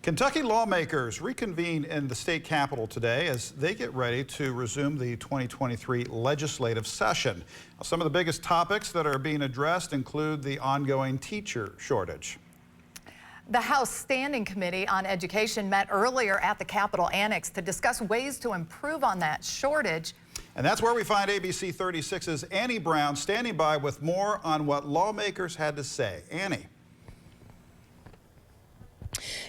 Kentucky lawmakers reconvene in the state capitol today as they get ready to resume the 2023 legislative session. Some of the biggest topics that are being addressed include the ongoing teacher shortage. The House Standing Committee on Education met earlier at the Capitol Annex to discuss ways to improve on that shortage. And that's where we find ABC 36's Annie Brown standing by with more on what lawmakers had to say. Annie.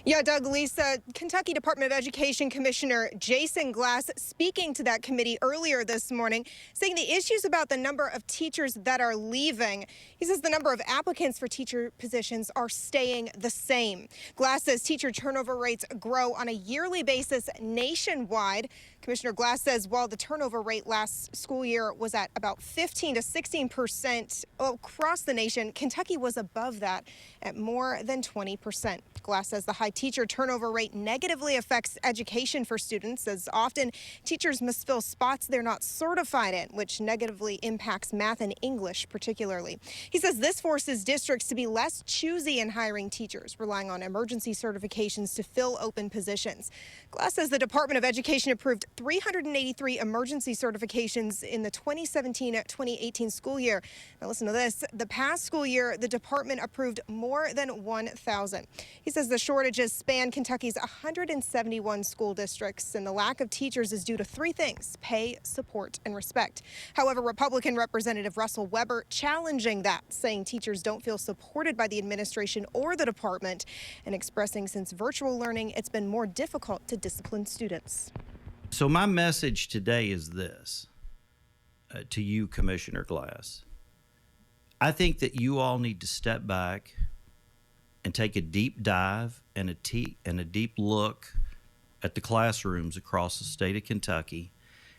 Yeah, Doug, Lisa, Kentucky Department of Education Commissioner Jason Glass speaking to that committee earlier this morning, saying the issues about the number of teachers that are leaving. He says the number of applicants for teacher positions are staying the same. Glass says teacher turnover rates grow on a yearly basis nationwide. Commissioner Glass says while the turnover rate last school year was at about 15 to 16% across the nation, Kentucky was above that at more than 20%. Glass says the high teacher turnover rate negatively affects education for students, as often teachers must fill spots they're not certified in, which negatively impacts math and English particularly. He says this forces districts to be less choosy in hiring teachers, relying on emergency certifications to fill open positions. Glass says the Department of Education approved 383 emergency certifications in the 2017-2018 school year. Now listen to this. The past school year, the department approved more than 1,000. He says the shortages span Kentucky's 171 school districts, and the lack of teachers is due to three things: pay, support, and respect. However, Republican Representative Russell Weber challenging that, saying teachers don't feel supported by the administration or the department, and expressing since virtual learning, it's been more difficult to discipline students. So my message today is this to you, Commissioner Glass. I think that you all need to step back and take a deep dive and a deep look at the classrooms across the state of Kentucky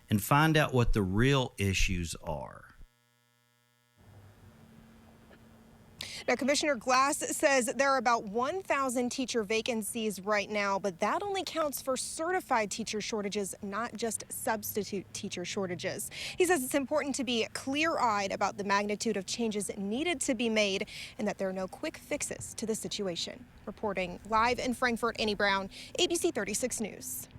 and find out what the real issues are. Now, Commissioner Glass says there are about 1,000 teacher vacancies right now, but that only counts for certified teacher shortages, not just substitute teacher shortages. He says it's important to be clear-eyed about the magnitude of changes needed to be made and that there are no quick fixes to the situation. Reporting live in Frankfort, Annie Brown, ABC 36 News.